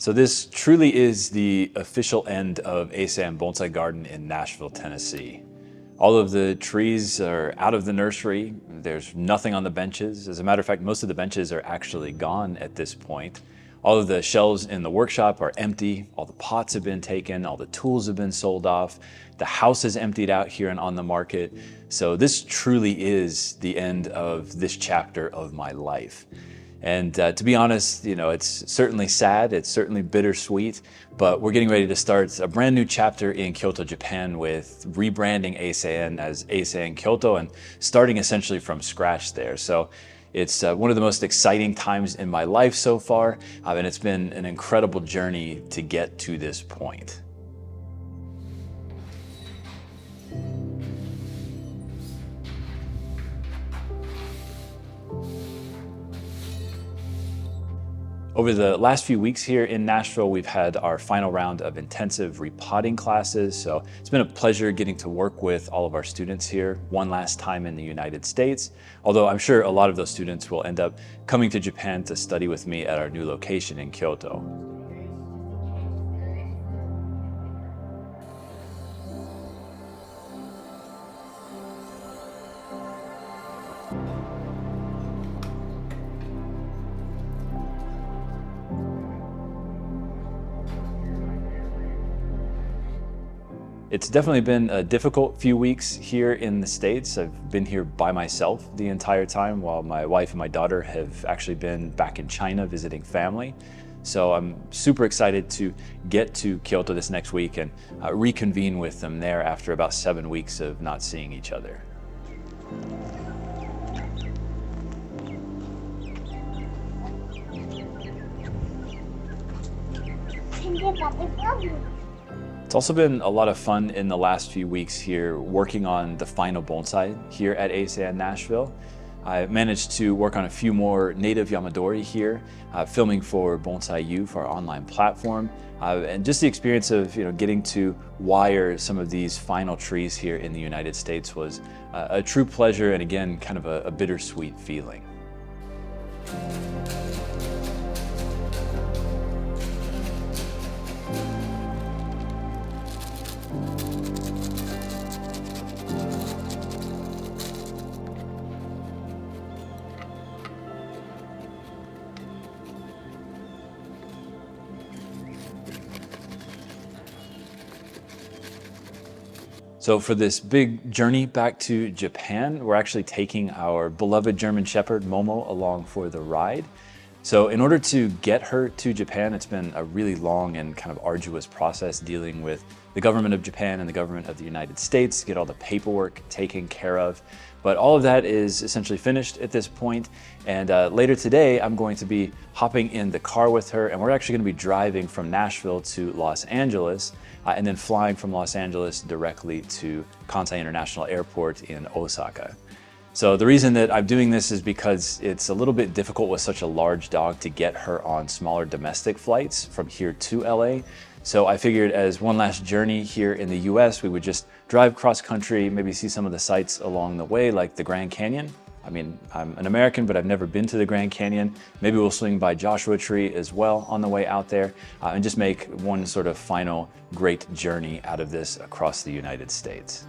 So this truly is the official end of Eisei-en Bonsai Garden in Nashville, Tennessee. All of the trees are out of the nursery. There's nothing on the benches. As a matter of fact, most of the benches are actually gone at this point. All of the shelves in the workshop are empty. All the pots have been taken. All the tools have been sold off. The house is emptied out here and on the market. So this truly is the end of this chapter of my life. And to be honest, it's certainly sad, it's certainly bittersweet, but we're getting ready to start a brand new chapter in Kyoto, Japan with rebranding Eisei-en as Eisei-en Kyoto and starting essentially from scratch there. So it's one of the most exciting times in my life so far, and it's been an incredible journey to get to this point. Over the last few weeks here in Nashville, we've had our final round of intensive repotting classes. So it's been a pleasure getting to work with all of our students here one last time in the United States. Although I'm sure a lot of those students will end up coming to Japan to study with me at our new location in Kyoto. It's definitely been a difficult few weeks here in the States. I've been here by myself the entire time while my wife and my daughter have actually been back in China visiting family. So I'm super excited to get to Kyoto this next week and reconvene with them there after about 7 weeks of not seeing each other. It's also been a lot of fun in the last few weeks here working on the final bonsai here at Eisei-en Nashville. I managed to work on a few more native Yamadori here, filming for Bonsai U for our online platform, and just the experience of getting to wire some of these final trees here in the United States was a true pleasure and again kind of a bittersweet feeling. So for this big journey back to Japan, we're actually taking our beloved German Shepherd Momo along for the ride. So in order to get her to Japan, it's been a really long and kind of arduous process dealing with the government of Japan and the government of the United States to get all the paperwork taken care of. But all of that is essentially finished at this point. And later today, I'm going to be hopping in the car with her, and we're actually going to be driving from Nashville to Los Angeles, and then flying from Los Angeles directly to Kansai International Airport in Osaka. So the reason that I'm doing this is because it's a little bit difficult with such a large dog to get her on smaller domestic flights from here to LA. So I figured as one last journey here in the US, we would just drive cross country, maybe see some of the sights along the way, like the Grand Canyon. I mean, I'm an American, but I've never been to the Grand Canyon. Maybe we'll swing by Joshua Tree as well on the way out there, and just make one sort of final great journey out of this across the United States.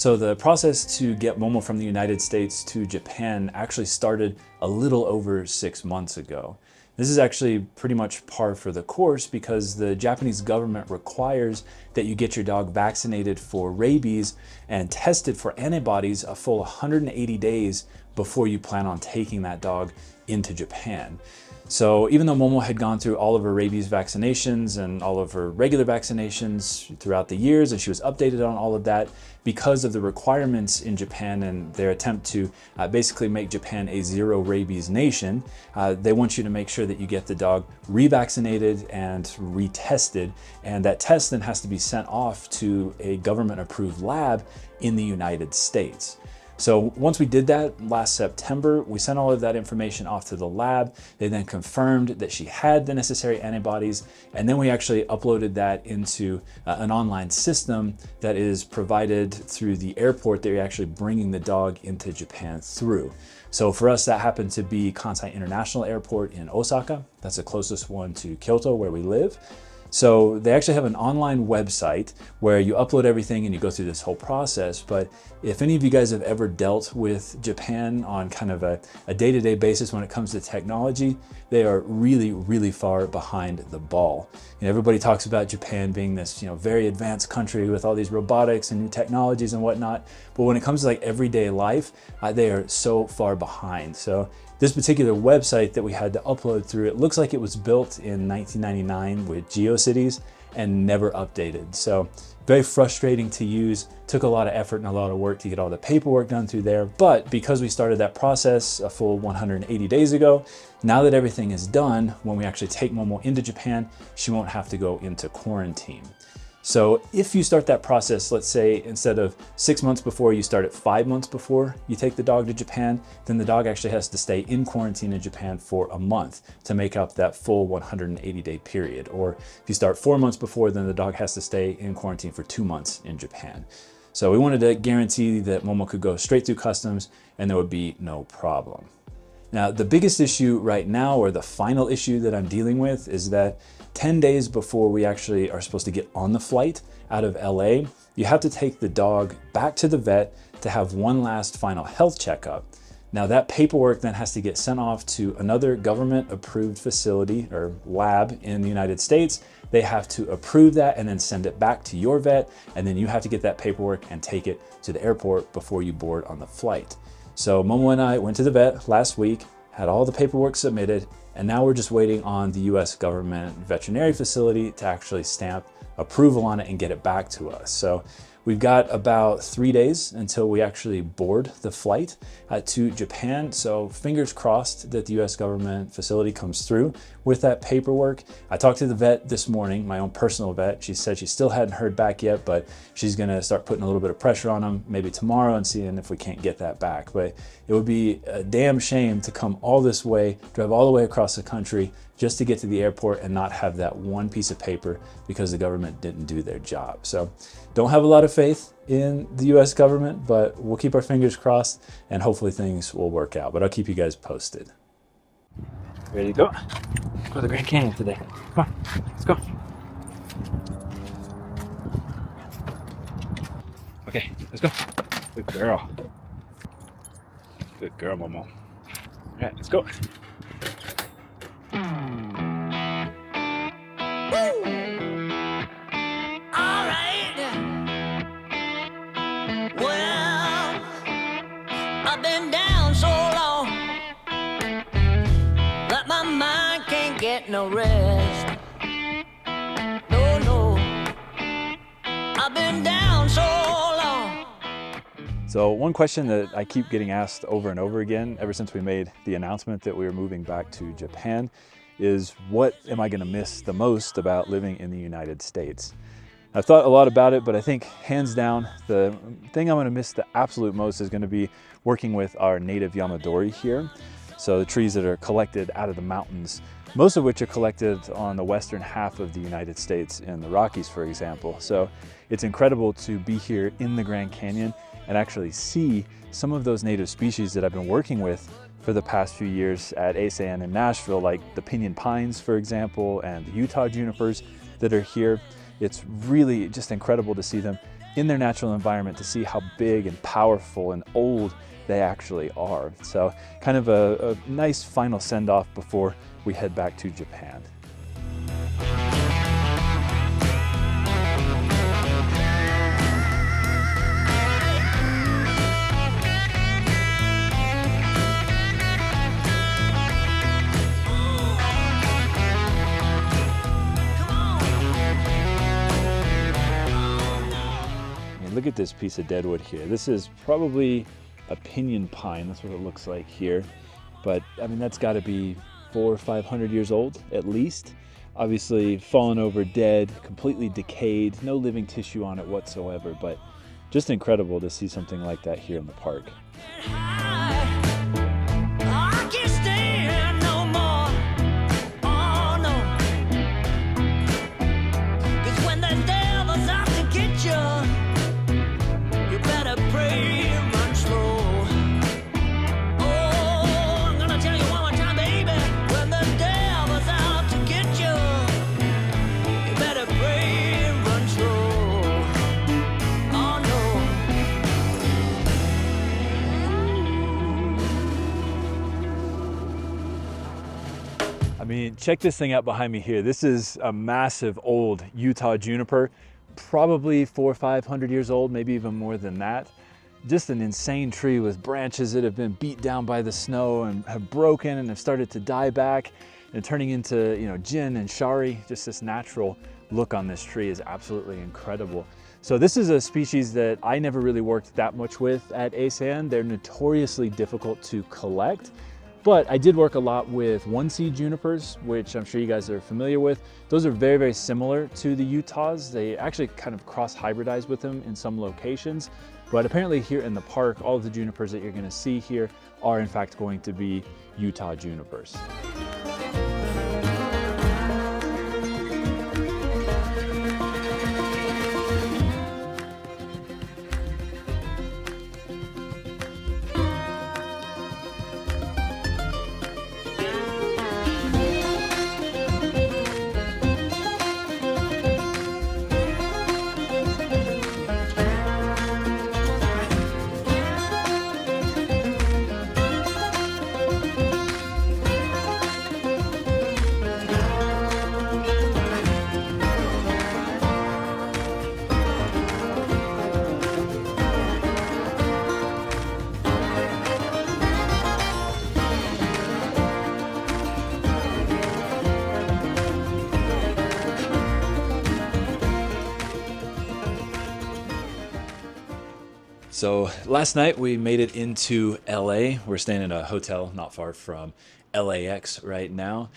So the process to get Momo from the United States to Japan actually started a little over 6 months ago. This is actually pretty much par for the course because the Japanese government requires that you get your dog vaccinated for rabies and tested for antibodies a full 180 days before you plan on taking that dog into Japan. So even though Momo had gone through all of her rabies vaccinations and all of her regular vaccinations throughout the years, and she was updated on all of that, because of the requirements in Japan and their attempt to basically make Japan a zero rabies nation, they want you to make sure that you get the dog revaccinated and retested. And that test then has to be sent off to a government approved lab in the United States. So once we did that last September, we sent all of that information off to the lab. They then confirmed that she had the necessary antibodies, and then we actually uploaded that into an online system that is provided through the airport that you're actually bringing the dog into Japan through. So for us, that happened to be Kansai International Airport in Osaka. That's the closest one to Kyoto, where we live. So they actually have an online website where you upload everything and you go through this whole process. But if any of you guys have ever dealt with Japan on kind of a day-to-day basis when it comes to technology, they are really, really far behind the ball. You know, everybody talks about Japan being this, very advanced country with all these robotics and new technologies and whatnot. But when it comes to like everyday life, they are so far behind. So this particular website that we had to upload through, it looks like it was built in 1999 with GeoCities and never updated. So very frustrating to use, took a lot of effort and a lot of work to get all the paperwork done through there. But because we started that process a full 180 days ago, now that everything is done, when we actually take Momo into Japan, she won't have to go into quarantine. So if you start that process, let's say instead of 6 months before, you start at 5 months before you take the dog to Japan, then the dog actually has to stay in quarantine in Japan for a month to make up that full 180-day period. Or if you start 4 months before, then the dog has to stay in quarantine for 2 months in Japan. So we wanted to guarantee that Momo could go straight through customs and there would be no problem. Now, the biggest issue right now, or the final issue that I'm dealing with, is that 10 days before we actually are supposed to get on the flight out of LA, you have to take the dog back to the vet to have one last final health checkup. Now that paperwork then has to get sent off to another government approved facility or lab in the United States. They have to approve that and then send it back to your vet. And then you have to get that paperwork and take it to the airport before you board on the flight. So Momo and I went to the vet last week, had all the paperwork submitted, and now we're just waiting on the US government veterinary facility to actually stamp approval on it and get it back to us. So we've got about 3 days until we actually board the flight to Japan. So fingers crossed that the US government facility comes through with that paperwork. I talked to the vet this morning, my own personal vet. She said she still hadn't heard back yet, but she's gonna start putting a little bit of pressure on them maybe tomorrow and seeing if we can't get that back. But it would be a damn shame to come all this way, drive all the way across the country just to get to the airport and not have that one piece of paper because the government didn't do their job. So don't have a lot of faith in the US government, but we'll keep our fingers crossed and hopefully things will work out. But I'll keep you guys posted. Ready to go? Go to the Grand Canyon today. Come on, let's go. Okay, let's go. Good girl. Good girl, Momo. All right, let's go. I've been down so long that my mind can't get no rest. No, I've been down so long. So one question that I keep getting asked over and over again ever since we made the announcement that we were moving back to Japan is, what am I going to miss the most about living in the United States? I've thought a lot about it, but I think hands down, the thing I'm going to miss the absolute most is going to be working with our native Yamadori here. So the trees that are collected out of the mountains, most of which are collected on the western half of the United States in the Rockies, for example. So it's incredible to be here in the Grand Canyon and actually see some of those native species that I've been working with for the past few years at Eisei-en in Nashville, like the pinyon pines, for example, and the Utah junipers that are here. It's really just incredible to see them in their natural environment to see how big and powerful and old they actually are. So kind of a nice final send-off before we head back to Japan. Look at this piece of deadwood here. This is probably a pinyon pine. That's what it looks like here. But I mean, that's got to be 400 or 500 years old at least. Obviously fallen over dead, completely decayed, no living tissue on it whatsoever, but just incredible to see something like that here in the park. I mean, check this thing out behind me here. This is a massive old Utah juniper, probably 400 or 500 years old, maybe even more than that. Just an insane tree with branches that have been beat down by the snow and have broken and have started to die back and turning into, you know, jin and shari. Just this natural look on this tree is absolutely incredible. So this is a species that I never really worked that much with at Eisei-en. They're notoriously difficult to collect. But I did work a lot with one-seed junipers, which I'm sure you guys are familiar with. Those are very, very similar to the Utahs. They actually kind of cross-hybridize with them in some locations. But apparently here in the park, all of the junipers that you're gonna see here are in fact going to be Utah junipers. So last night we made it into LA. We're staying in a hotel not far from LAX right now.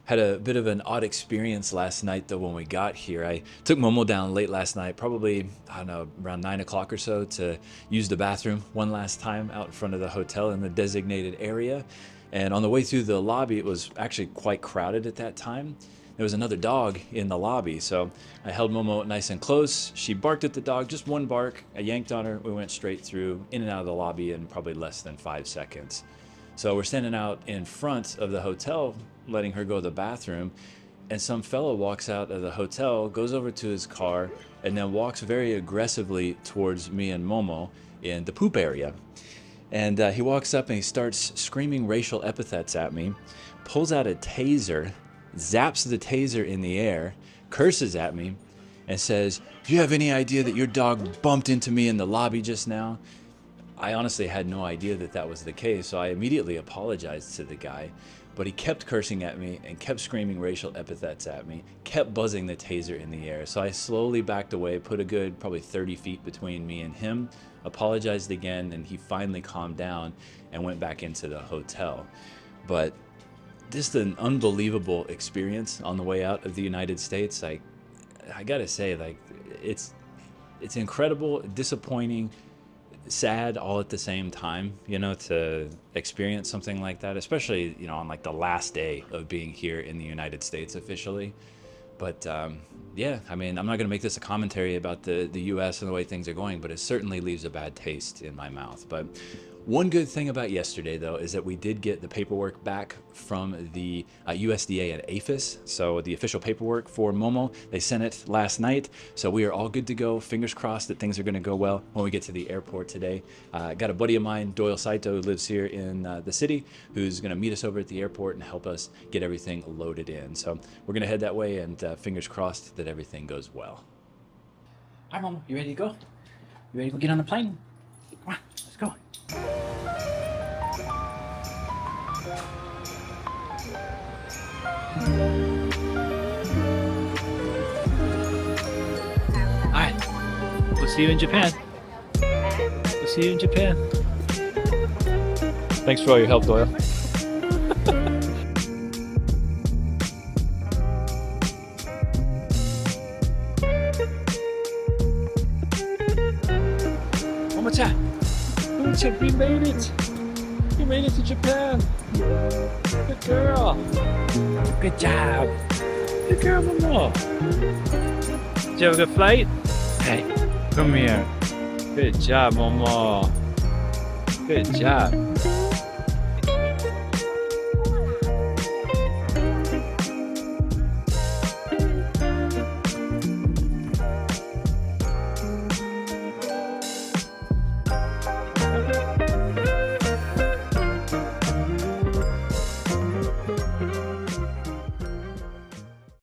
Had a bit of an odd experience last night though when we got here. I took Momo down late last night, probably, I don't know, around 9 o'clock or so to use the bathroom one last time out in front of the hotel in the designated area. And on the way through the lobby, it was actually quite crowded at that time. There was another dog in the lobby, so I held Momo nice and close. She barked at the dog, just one bark. I yanked on her. We went straight through, in and out of the lobby in probably less than 5 seconds. So we're standing out in front of the hotel, letting her go to the bathroom, and some fellow walks out of the hotel, goes over to his car, and then walks very aggressively towards me and Momo in the poop area. And he walks up and he starts screaming racial epithets at me, pulls out a taser, zaps the taser in the air, curses at me, and says, "Do you have any idea that your dog bumped into me in the lobby just now?" I honestly had no idea that that was the case, so I immediately apologized to the guy, but he kept cursing at me and kept screaming racial epithets at me, kept buzzing the taser in the air. So I slowly backed away, put a good probably 30 feet between me and him, apologized again, and he finally calmed down and went back into the hotel. But just an unbelievable experience on the way out of the United States. I gotta say, like, it's incredible, disappointing, sad all at the same time, you know, to experience something like that, especially, you know, on like the last day of being here in the United States officially. But yeah, I mean, I'm not gonna make this a commentary about the US and the way things are going, but it certainly leaves a bad taste in my mouth. But One good thing about yesterday, though, is that we did get the paperwork back from the USDA and APHIS. So the official paperwork for Momo, they sent it last night. So we are all good to go. Fingers crossed that things are going to go well when we get to the airport today. Got a buddy of mine, Doyle Saito, who lives here in the city, who's going to meet us over at the airport and help us get everything loaded in. So we're going to head that way, and fingers crossed that everything goes well. All right, Momo, you ready to go? You ready to go get on the plane? Come on, let's go. Alright, we'll see you in Japan. We'll see you in Japan. Thanks for all your help, Doyle. Momo-chan, we made it. We made it to Japan. Good girl. Good job. Good girl, Momo. Did you have a good flight? Hey, come here. Good job, Momo. Good job.